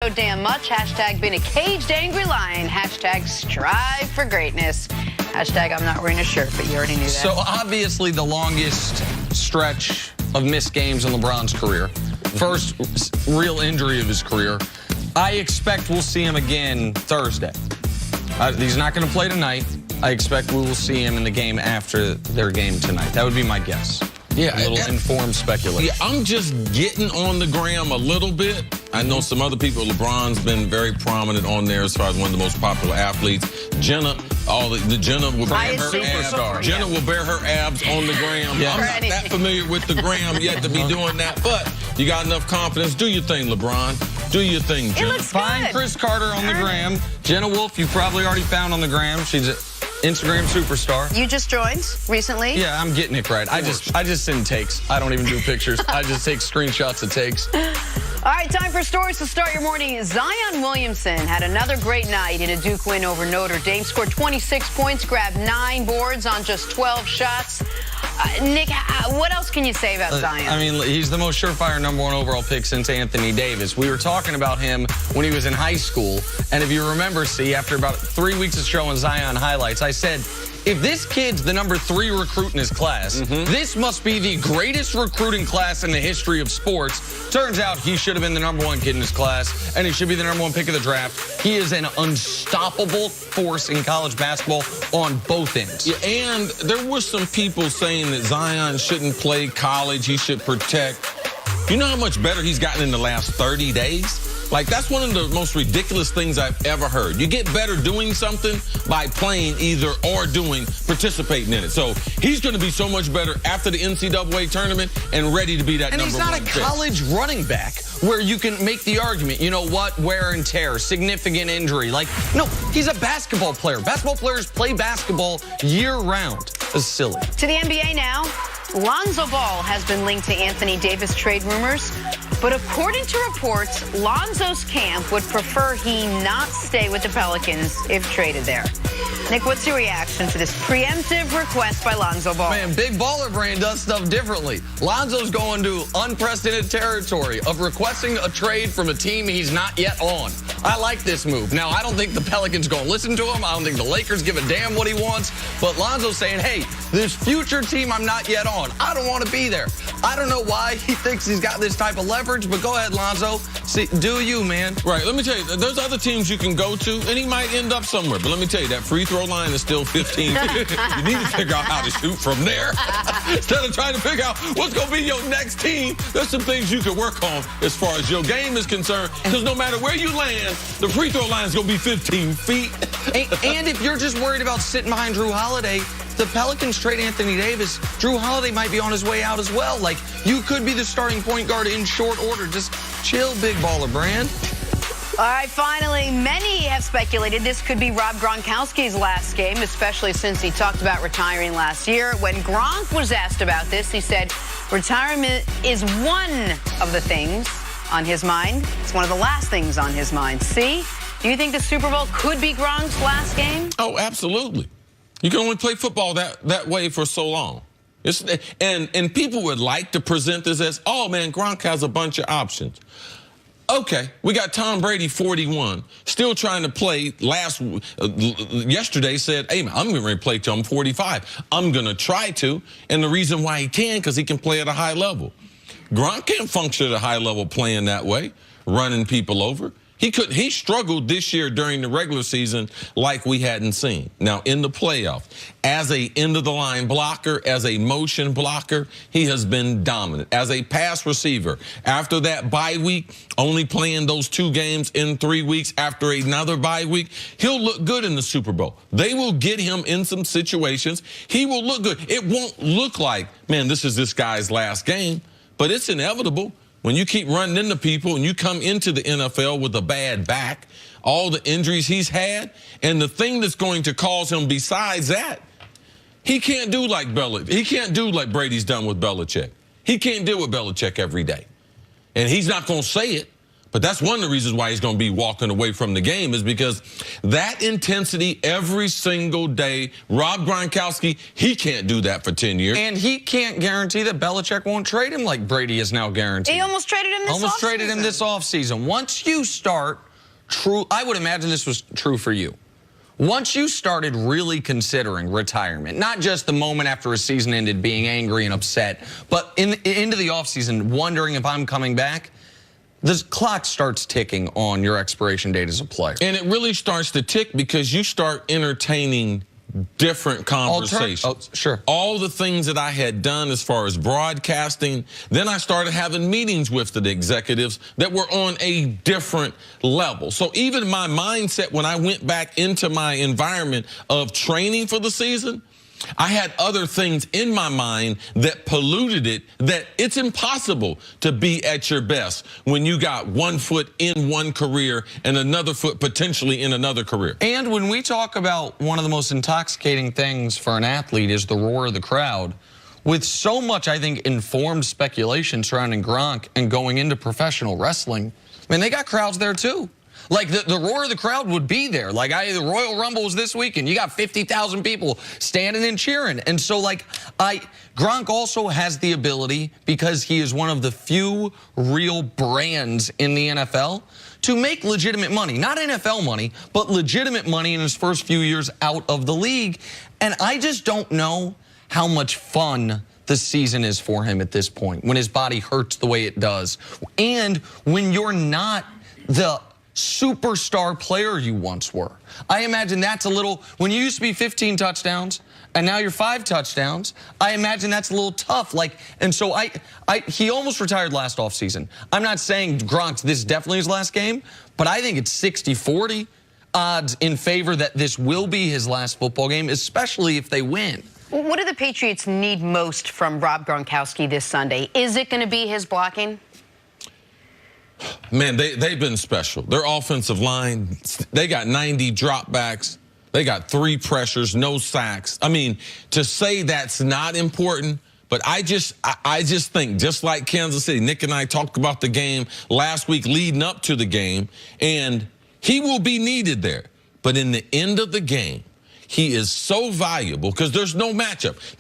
so damn much. Hashtag been a caged angry lion. Hashtag strive for greatness. Hashtag I'm not wearing a shirt, but you already knew that. So obviously the longest stretch of missed games in LeBron's career. First real injury of his career. I expect we'll see him again Thursday. He's not going to play tonight. I expect we will see him in the game after their game tonight. That would be my guess. Yeah, a little informed speculation. Yeah, I'm just getting on the gram a little bit. I know some other people. LeBron's been very prominent on there as far as one of the most popular athletes. Jenna, Jenna will bear her abs. Jenna will bear her abs on the gram. Yeah. I'm not that familiar with the gram yet to be doing that, but you got enough confidence. Do your thing, LeBron. Do your thing, Jenna. It looks Find good. Cris Carter on the gram. Jenna Wolf, you've probably already found on the gram. She's an Instagram superstar. You just joined recently? Yeah, I'm getting it right. I just send takes. I don't even do pictures. I just take screenshots of takes. All right, time for stories to start your morning. Zion Williamson had another great night in a Duke win over Notre Dame. Scored 26 points, grabbed 9 boards on just 12 shots. Nick, what else can you say about Zion? I mean, he's the most surefire #1 overall pick since Anthony Davis. We were talking about him when he was in high school. And if you remember, after about 3 weeks of showing Zion highlights, I said, if this kid's the #3 recruit in his class, this must be the greatest recruiting class in the history of sports. Turns out he should have been the #1 kid in his class, and he should be the #1 pick of the draft. He is an unstoppable force in college basketball on both ends. Yeah, and there were some people saying that Zion shouldn't play college. He should protect. You know how much better he's gotten in the last 30 days? Like, that's one of the most ridiculous things I've ever heard. You get better doing something by playing either or participating in it. So he's going to be so much better after the NCAA tournament and ready to be that #1 pick. And he's not a college running back where you can make the argument, you know what, wear and tear, significant injury. Like, no, he's a basketball player. Basketball players play basketball year-round. It's silly. To the NBA now. Lonzo Ball has been linked to Anthony Davis trade rumors, but according to reports, Lonzo's camp would prefer he not stay with the Pelicans if traded there. Nick, what's your reaction to this preemptive request by Lonzo Ball? Man, Big Baller Brand does stuff differently. Lonzo's going to unprecedented territory of requesting a trade from a team he's not yet on. I like this move. Now, I don't think the Pelicans going to listen to him. I don't think the Lakers give a damn what he wants. But Lonzo's saying, hey, this future team I'm not yet on, I don't want to be there. I don't know why he thinks he's got this type of leverage, but go ahead, Lonzo. See, do you, man. Right, let me tell you, there's other teams you can go to, and he might end up somewhere. But let me tell you, that free throw line is still 15. You need to figure out how to shoot from there. Instead of trying to figure out what's going to be your next team, there's some things you can work on as far as your game is concerned. Because no matter where you land, the free throw line is going to be 15 feet. And if you're just worried about sitting behind Drew Holiday, the Pelicans trade Anthony Davis. Drew Holiday might be on his way out as well. Like, you could be the starting point guard in short order. Just chill, Big Baller Brand. All right, finally, many have speculated this could be Rob Gronkowski's last game, especially since he talked about retiring last year. When Gronk was asked about this, he said retirement is one of the things on his mind. It's one of the last things on his mind. See? Do you think the Super Bowl could be Gronk's last game? Oh, absolutely. You can only play football that way for so long. And people would like to present this as, oh, man, Gronk has a bunch of options. Okay, we got Tom Brady, 41, still trying to play. Yesterday said, hey, man, I'm going to play till I'm 45. I'm going to try to. And the reason why he can, because he can play at a high level. Gronk can't function at a high level playing that way, running people over. He struggled this year during the regular season like we hadn't seen. Now, in the playoff, as a end-of-the-line blocker, as a motion blocker, he has been dominant. As a pass receiver, after that bye week, only playing those 2 games in 3 weeks after another bye week, he'll look good in the Super Bowl. They will get him in some situations. He will look good. It won't look like, man, this is this guy's last game, but it's inevitable. When you keep running into people and you come into the NFL with a bad back, all the injuries he's had, and the thing that's going to cause him besides that, he can't do like he can't do like Brady's done with Belichick. He can't deal with Belichick every day. And he's not going to say it, But that's one of the reasons why he's going to be walking away from the game, is because that intensity every single day, Rob Gronkowski, he can't do that for 10 years. And he can't guarantee that Belichick won't trade him like Brady is now guaranteed. He almost traded him this offseason. Once you start I would imagine this was true for you. Once you started really considering retirement, not just the moment after a season ended being angry and upset, but into the offseason wondering if I'm coming back, the clock starts ticking on your expiration date as a player. And it really starts to tick because you start entertaining different conversations. Sure. All the things that I had done as far as broadcasting, then I started having meetings with the executives that were on a different level. So even my mindset when I went back into my environment of training for the season, I had other things in my mind that polluted it, that it's impossible to be at your best when you got one foot in one career and another foot potentially in another career. And when we talk about one of the most intoxicating things for an athlete is the roar of the crowd, with so much, I think, informed speculation surrounding Gronk and going into professional wrestling, man, they got crowds there too. Like, the roar of the crowd would be there. Like, the Royal Rumble was this weekend. You got 50,000 people standing and cheering. And so, like, Gronk also has the ability, because he is one of the few real brands in the NFL, to make legitimate money. Not NFL money, but legitimate money in his first few years out of the league. And I just don't know how much fun the season is for him at this point, when his body hurts the way it does. And when you're not the superstar player you once were. I imagine that's a little, when you used to be 15 touchdowns and now you're 5 touchdowns, I imagine that's a little tough. Like, and so he almost retired last offseason. I'm not saying Gronk's this is definitely his last game, but I think it's 60-40 odds in favor that this will be his last football game, especially if they win. What do the Patriots need most from Rob Gronkowski this Sunday? Is it going to be his blocking? Man, they've been special. Their offensive line, they got 90 dropbacks. They got 3 pressures, no sacks. I mean, to say that's not important, but I just think, just like Kansas City, Nick and I talked about the game last week leading up to the game, and he will be needed there. But in the end of the game, he is so valuable because there's no matchup.